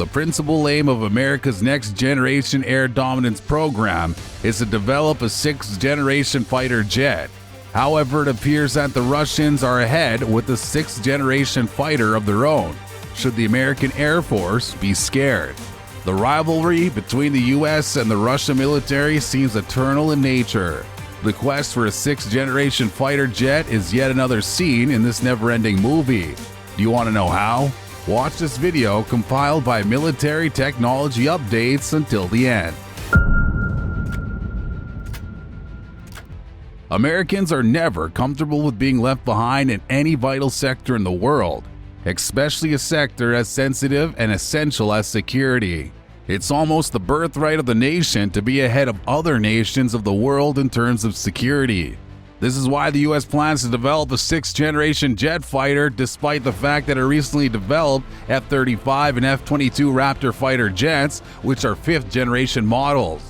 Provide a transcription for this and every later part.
The principal aim of America's next-generation air dominance program is to develop a sixth-generation fighter jet. However, it appears that the Russians are ahead with a sixth-generation fighter of their own, should the American Air Force be scared. The rivalry between the US and the Russian military seems eternal in nature. The quest for a sixth-generation fighter jet is yet another scene in this never-ending movie. Do you want to know how? Watch this video compiled by Military Technology Updates until the end. Americans are never comfortable with being left behind in any vital sector in the world, especially a sector as sensitive and essential as security. It's almost the birthright of the nation to be ahead of other nations of the world in terms of security. This is why the US plans to develop a sixth-generation jet fighter, despite the fact that it recently developed F-35 and F-22 Raptor fighter jets, which are fifth-generation models.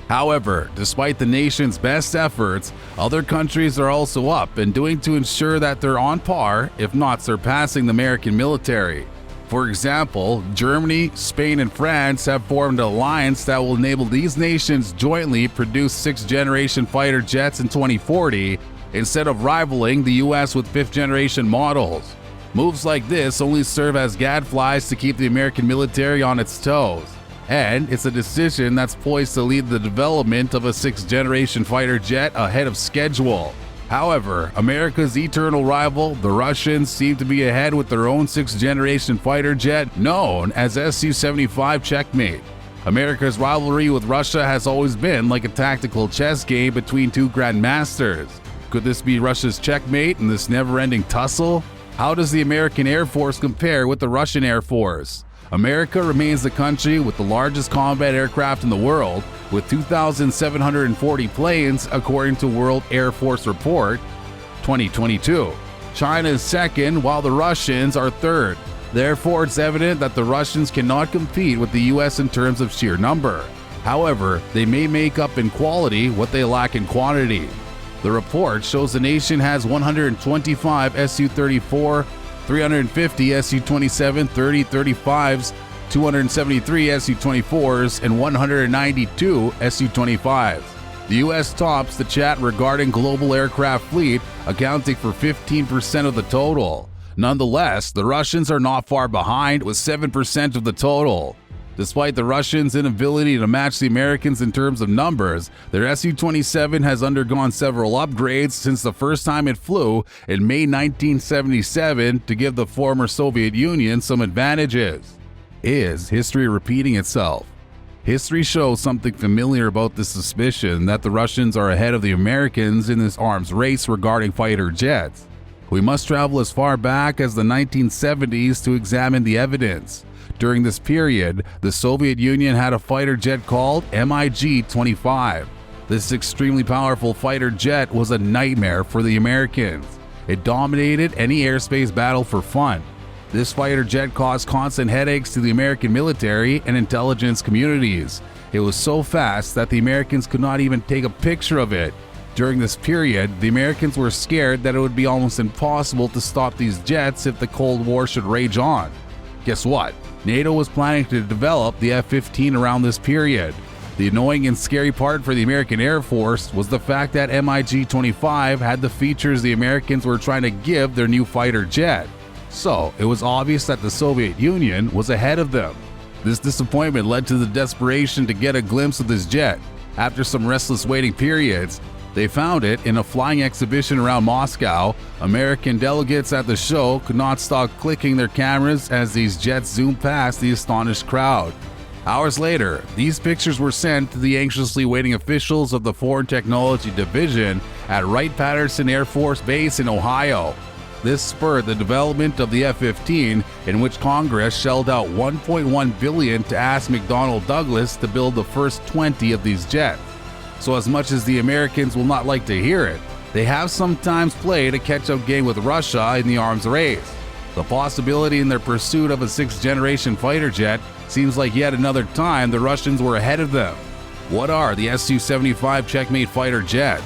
However, despite the nation's best efforts, other countries are also up and doing to ensure that they're on par, if not surpassing the American military. For example, Germany, Spain, and France have formed an alliance that will enable these nations jointly produce sixth-generation fighter jets in 2040, instead of rivaling the US with fifth-generation models. Moves like this only serve as gadflies to keep the American military on its toes. And it's a decision that's poised to lead the development of a sixth-generation fighter jet ahead of schedule. However, America's eternal rival, the Russians, seem to be ahead with their own sixth-generation fighter jet known as Su-75 Checkmate. America's rivalry with Russia has always been like a tactical chess game between two grandmasters. Could this be Russia's checkmate in this never-ending tussle? How does the American Air Force compare with the Russian Air Force? America remains the country with the largest combat aircraft in the world, with 2,740 planes according to World Air Force Report 2022. China is second, while the Russians are third. Therefore, it's evident that the Russians cannot compete with the US in terms of sheer number. However, they may make up in quality what they lack in quantity. The report shows the nation has 125 Su-34, 350 Su-27 30-35s, 273 Su-24s, and 192 Su-25s. The U.S. tops the chat regarding global aircraft fleet, accounting for 15% of the total. Nonetheless, the Russians are not far behind with 7% of the total. Despite the Russians' inability to match the Americans in terms of numbers, their Su-27 has undergone several upgrades since the first time it flew in May 1977 to give the former Soviet Union some advantages. Is history repeating itself? History shows something familiar about the suspicion that the Russians are ahead of the Americans in this arms race regarding fighter jets. We must travel as far back as the 1970s to examine the evidence. During this period, the Soviet Union had a fighter jet called MiG-25. This extremely powerful fighter jet was a nightmare for the Americans. It dominated any airspace battle for fun. This fighter jet caused constant headaches to the American military and intelligence communities. It was so fast that the Americans could not even take a picture of it. During this period, the Americans were scared that it would be almost impossible to stop these jets if the Cold War should rage on. Guess what? NATO was planning to develop the F-15 around this period. The annoying and scary part for the American Air Force was the fact that MiG-25 had the features the Americans were trying to give their new fighter jet. So, it was obvious that the Soviet Union was ahead of them. This disappointment led to the desperation to get a glimpse of this jet. After some restless waiting periods, they found it in a flying exhibition around Moscow. American delegates at the show could not stop clicking their cameras as these jets zoomed past the astonished crowd. Hours later, these pictures were sent to the anxiously waiting officials of the Foreign Technology Division at Wright-Patterson Air Force Base in Ohio. This spurred the development of the F-15, in which Congress shelled out $1.1 billion to ask McDonnell Douglas to build the first 20 of these jets. So as much as the Americans will not like to hear it, they have sometimes played a catch-up game with Russia in the arms race. The possibility in their pursuit of a sixth-generation fighter jet seems like yet another time the Russians were ahead of them. What are the Su-75 Checkmate fighter jets?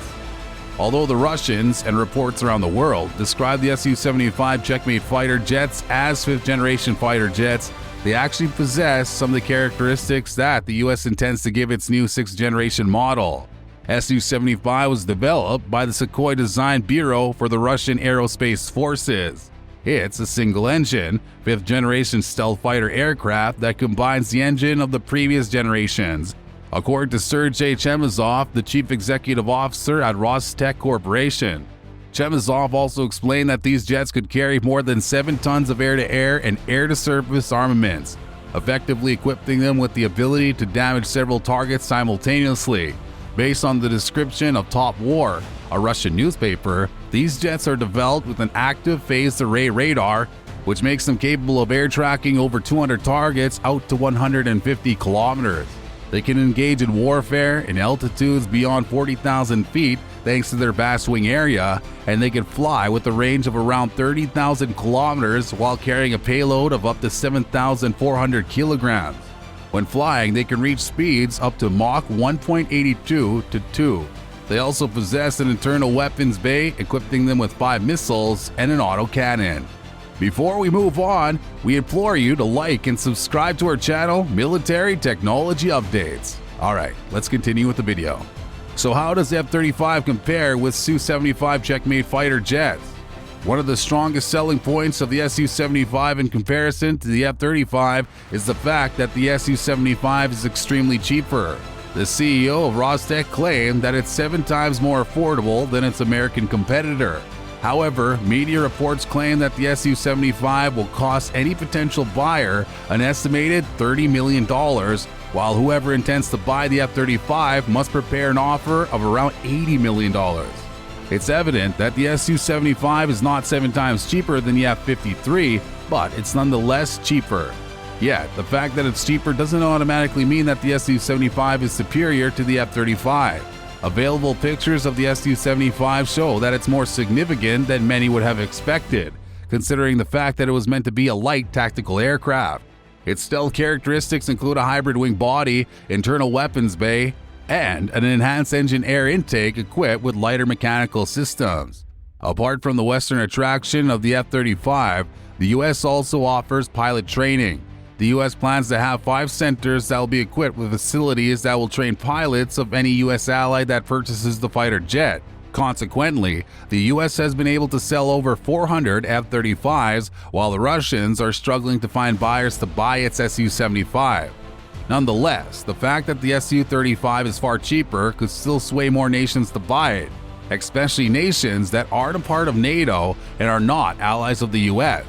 Although the Russians and reports around the world describe the Su-75 Checkmate fighter jets as fifth-generation fighter jets, They actually possess some of the characteristics that the US intends to give its new 6th generation model. Su-75 was developed by the Sukhoi Design Bureau for the Russian Aerospace Forces. It's a single-engine, 5th generation stealth fighter aircraft that combines the engine of the previous generations. According to Sergei Chemezov, the chief executive officer at Rostec Corporation. Chemezov also explained that these jets could carry more than 7 tons of air-to-air and air-to-surface armaments, effectively equipping them with the ability to damage several targets simultaneously. Based on the description of Top War, a Russian newspaper, these jets are developed with an active phased array radar, which makes them capable of air tracking over 200 targets out to 150 kilometers. They can engage in warfare in altitudes beyond 40,000 feet thanks to their vast wing area, and they can fly with a range of around 30,000 kilometers while carrying a payload of up to 7,400 kilograms. When flying, they can reach speeds up to Mach 1.82 to 2. They also possess an internal weapons bay, equipping them with 5 missiles and an autocannon. Before we move on, we implore you to like and subscribe to our channel, Military Technology Updates. Alright, let's continue with the video. So how does the F-35 compare with Su-75 checkmate fighter jets? One of the strongest selling points of the Su-75 in comparison to the F-35 is the fact that the Su-75 is extremely cheaper. The CEO of Rostec claimed that it's 7 times more affordable than its American competitor. However, media reports claim that the Su-75 will cost any potential buyer an estimated $30 million, while whoever intends to buy the F-35 must prepare an offer of around $80 million. It's evident that the Su-75 is not 7 times cheaper than the F-53, but it's nonetheless cheaper. Yet, the fact that it's cheaper doesn't automatically mean that the Su-75 is superior to the F-35. Available pictures of the Su-75 show that it's more significant than many would have expected, considering the fact that it was meant to be a light tactical aircraft. Its stealth characteristics include a hybrid wing body, internal weapons bay, and an enhanced engine air intake equipped with lighter mechanical systems. Apart from the Western attraction of the F-35, the US also offers pilot training. The US plans to have 5 centers that will be equipped with facilities that will train pilots of any US ally that purchases the fighter jet. Consequently, the US has been able to sell over 400 F-35s, while the Russians are struggling to find buyers to buy its Su-75. Nonetheless, the fact that the Su-35 is far cheaper could still sway more nations to buy it, especially nations that aren't a part of NATO and are not allies of the US.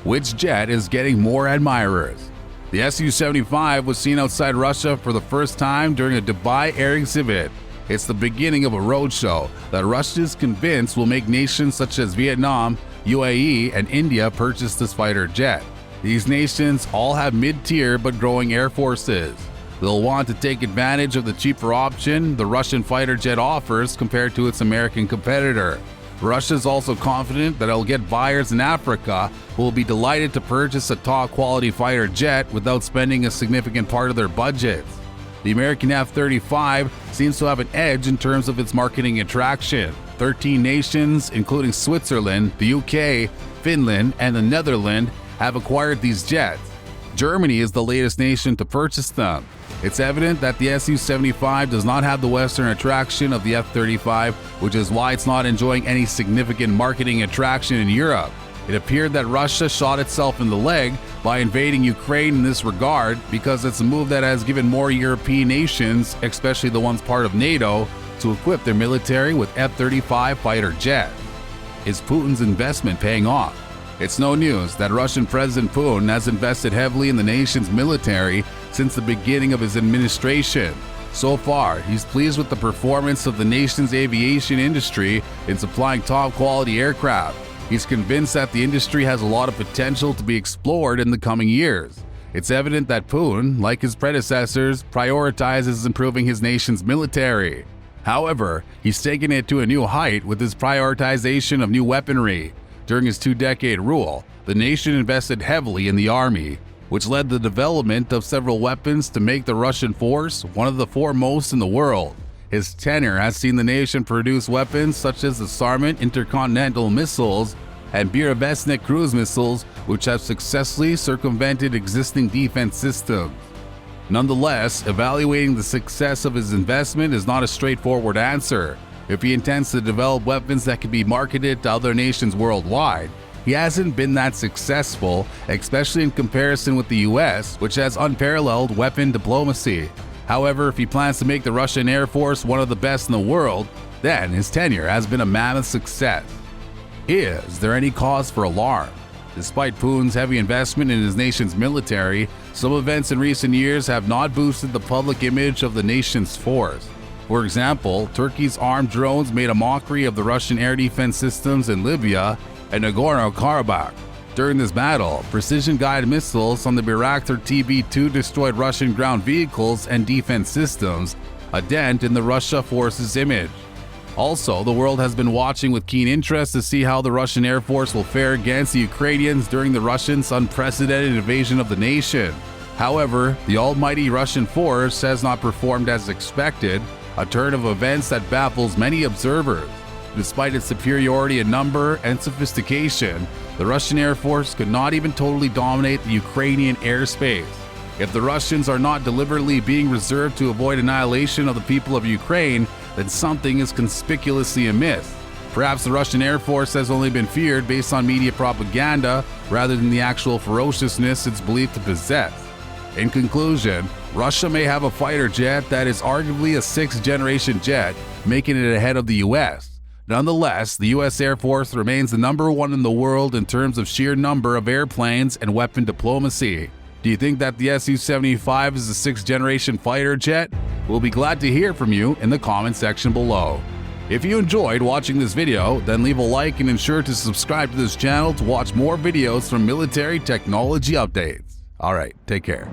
Which jet is getting more admirers? The Su-75 was seen outside Russia for the first time during a Dubai air exhibit. It's the beginning of a roadshow that Russia is convinced will make nations such as Vietnam, UAE, and India purchase this fighter jet. These nations all have mid-tier but growing air forces. They'll want to take advantage of the cheaper option the Russian fighter jet offers compared to its American competitor. Russia is also confident that it will get buyers in Africa who will be delighted to purchase a top-quality fighter jet without spending a significant part of their budgets. The American F-35 seems to have an edge in terms of its marketing attraction. 13 nations, including Switzerland, the UK, Finland, and the Netherlands, have acquired these jets. Germany is the latest nation to purchase them. It's evident that the Su-75 does not have the Western attraction of the F-35, which is why it's not enjoying any significant marketing attraction in Europe. It appeared that Russia shot itself in the leg by invading Ukraine in this regard because it's a move that has given more European nations, especially the ones part of NATO, to equip their military with F-35 fighter jets. Is Putin's investment paying off? It's no news that Russian President Putin has invested heavily in the nation's military since the beginning of his administration. So far, he's pleased with the performance of the nation's aviation industry in supplying top-quality aircraft. He's convinced that the industry has a lot of potential to be explored in the coming years. It's evident that Putin, like his predecessors, prioritizes improving his nation's military. However, he's taken it to a new height with his prioritization of new weaponry. During his 2-decade rule, the nation invested heavily in the army, which led the development of several weapons to make the Russian force one of the foremost in the world. His tenure has seen the nation produce weapons such as the Sarmat intercontinental missiles and Birevestnik cruise missiles, which have successfully circumvented existing defense systems. Nonetheless, evaluating the success of his investment is not a straightforward answer. If he intends to develop weapons that can be marketed to other nations worldwide, he hasn't been that successful, especially in comparison with the US, which has unparalleled weapon diplomacy. However, if he plans to make the Russian Air Force one of the best in the world, then his tenure has been a mammoth success. Is there any cause for alarm? Despite Putin's heavy investment in his nation's military, some events in recent years have not boosted the public image of the nation's force. For example, Turkey's armed drones made a mockery of the Russian air defense systems in Libya and Nagorno-Karabakh. During this battle, precision-guided missiles on the Bayraktar TB2 destroyed Russian ground vehicles and defense systems, a dent in the Russia force's image. Also, the world has been watching with keen interest to see how the Russian Air Force will fare against the Ukrainians during the Russians' unprecedented invasion of the nation. However, the almighty Russian force has not performed as expected, a turn of events that baffles many observers. Despite its superiority in number and sophistication, the Russian Air Force could not even totally dominate the Ukrainian airspace. If the Russians are not deliberately being reserved to avoid annihilation of the people of Ukraine, then something is conspicuously amiss. Perhaps the Russian Air Force has only been feared based on media propaganda rather than the actual ferociousness it's believed to possess. In conclusion, Russia may have a fighter jet that is arguably a sixth-generation jet, making it ahead of the US. Nonetheless, the US Air Force remains the number one in the world in terms of sheer number of airplanes and weapon diplomacy. Do you think that the Su-75 is a sixth-generation fighter jet? We'll be glad to hear from you in the comment section below. If you enjoyed watching this video, then leave a like and ensure to subscribe to this channel to watch more videos from military technology updates. Alright, take care.